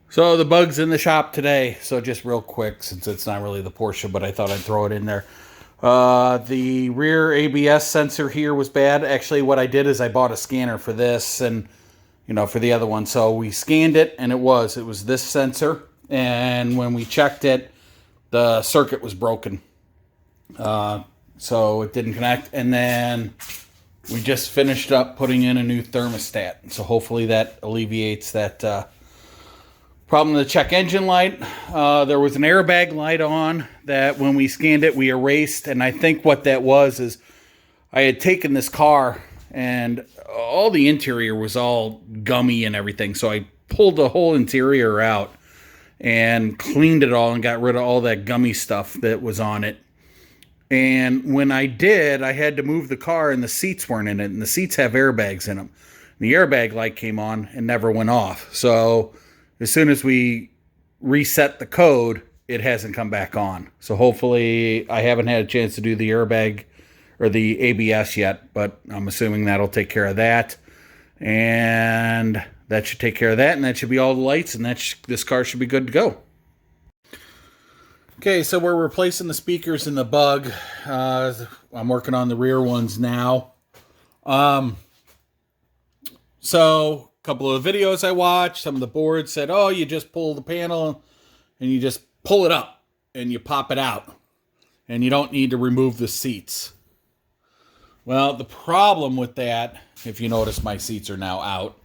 So the bug's in the shop today. So just real quick, since it's not really the Porsche, but I thought I'd throw it in there. The rear ABS sensor here was bad. Actually, what I did is I bought a scanner for this and, for the other one. So we scanned it, and it was this sensor. And when we checked it, the circuit was broken. So it didn't connect. And then we just finished up putting in a new thermostat. So hopefully that alleviates that problem with the check engine light. There was an airbag light on that when we scanned it, we erased. And I think what that was is I had taken this car and all the interior was all gummy and everything. So I pulled the whole interior out and cleaned it all and got rid of all that gummy stuff that was on it. And when I did, I had to move the car and the seats weren't in it. And the seats have airbags in them. And the airbag light came on and never went off. So as soon as we reset the code, it hasn't come back on. So hopefully, I haven't had a chance to do the airbag or the ABS yet, but I'm assuming that'll take care of that. And that should take care of that, and that should be all the lights, and this car should be good to go. Okay, so we're replacing the speakers in the bug. I'm working on the rear ones now. So a couple of videos I watched, some of the boards said, oh, you just pull the panel and you just pull it up and you pop it out. And you don't need to remove the seats. Well, the problem with that, if you notice my seats are now out.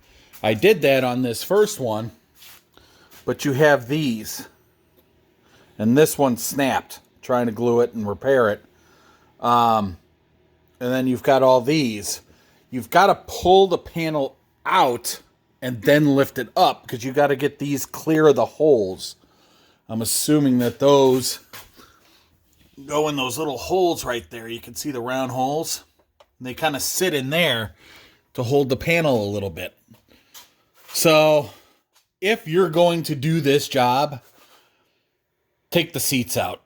I did that on this first one, but you have these. And this one snapped, trying to glue it and repair it. And then you've got all these. You've got to pull the panel out and then lift it up because you got to get these clear of the holes. I'm assuming that those go in those little holes right there. You can see the round holes. And they kind of sit in there to hold the panel a little bit. So if you're going to do this job, take the seats out.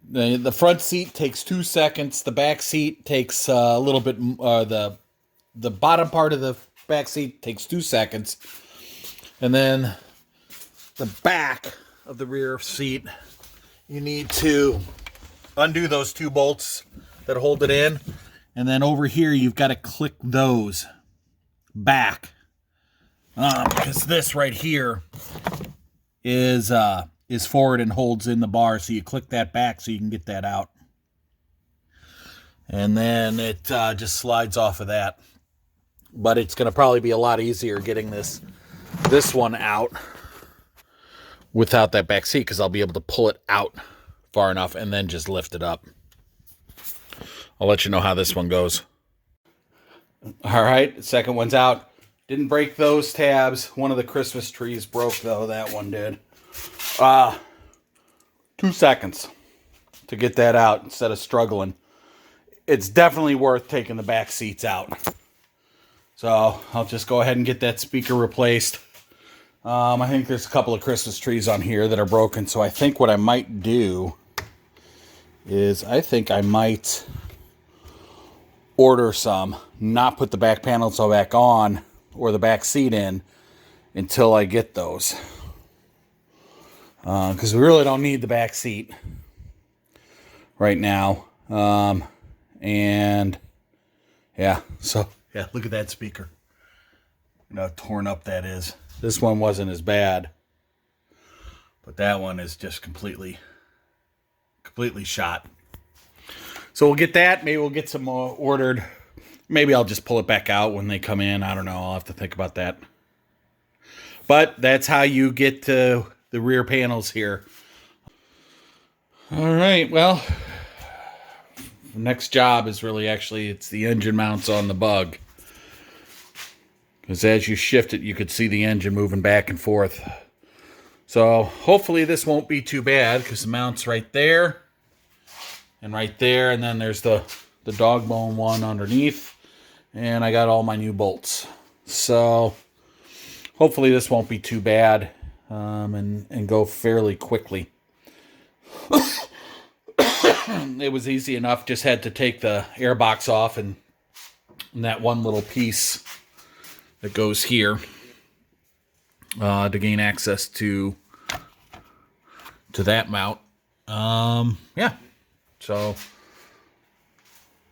The front seat takes 2 seconds. The back seat takes a little bit. The bottom part of the back seat takes 2 seconds, and then the back of the rear seat, you need to undo those 2 bolts that hold it in, and then over here you've got to click those back because this right here is forward and holds in the bar, so you click that back so you can get that out. And then it just slides off of that. But it's going to probably be a lot easier getting this one out without that back seat because I'll be able to pull it out far enough and then just lift it up. I'll let you know how this one goes. All right, the second one's out. Didn't break those tabs. One of the Christmas trees broke, though. That one did. 2 seconds to get that out instead of struggling. It's definitely worth taking the back seats out. So I'll just go ahead and get that speaker replaced. I think there's a couple of Christmas trees on here that are broken. So I think what I might do is I think I might order some, not put the back panels back on or the back seat in until I get those. Because we really don't need the back seat right now. And yeah, so yeah, look at that speaker. You know how torn up that is. This one wasn't as bad, but that one is just completely shot. So we'll get that. Maybe we'll get some more ordered. Maybe I'll just pull it back out when they come in. I don't know. I'll have to think about that. But that's how you get to the rear panels here. All right, well, the next job is really it's the engine mounts on the bug. Because as you shift it, you could see the engine moving back and forth. So hopefully this won't be too bad because the mount's right there and right there. And then there's the dog bone one underneath. And I got all my new bolts. So hopefully this won't be too bad. And go fairly quickly. It was easy enough. Just had to take the air box off and that one little piece that goes here. to gain access to that mount. Yeah, so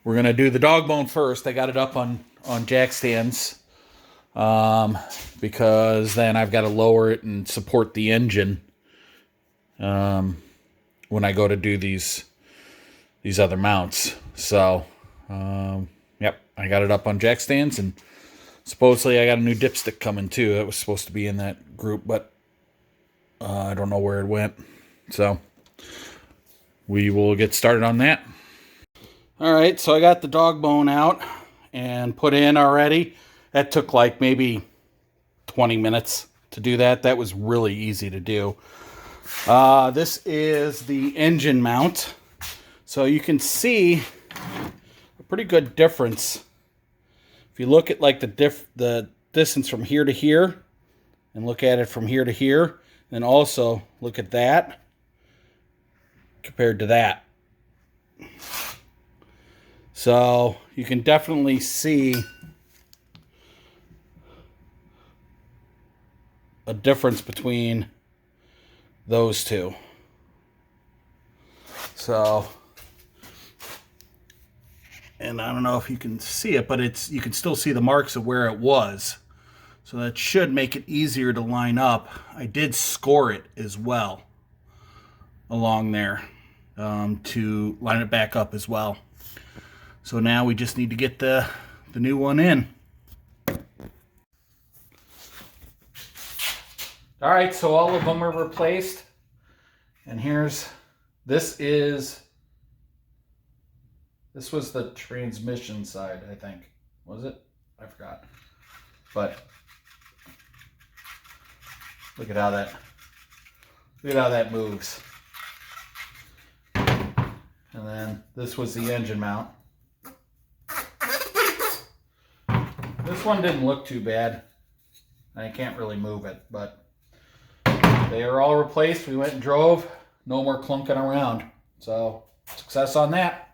we're gonna do the dog bone first. I got it up on jack stands, because then I've got to lower it and support the engine when I go to do these other mounts. So yep, I got it up on jack stands, and supposedly I got a new dipstick coming too. That was supposed to be in that group, but I don't know where it went. So we will get started on that. All right, so I got the dog bone out and put in already. That took like maybe 20 minutes to do that. That was really easy to do. This is the engine mount. So you can see a pretty good difference. If you look at like the distance from here to here, and look at it from here to here, and also look at that compared to that. So you can definitely see a difference between those two. So, and I don't know if you can see it, but you can still see the marks of where it was. So that should make it easier to line up. I did score it as well along there to line it back up as well. So now we just need to get the new one in. All right, so all of them are replaced. And this was the transmission side, I think. Was it? I forgot. But look at how that moves. And then this was the engine mount. This one didn't look too bad. I can't really move it, but they are all replaced. We went and drove. No more clunking around. So, success on that.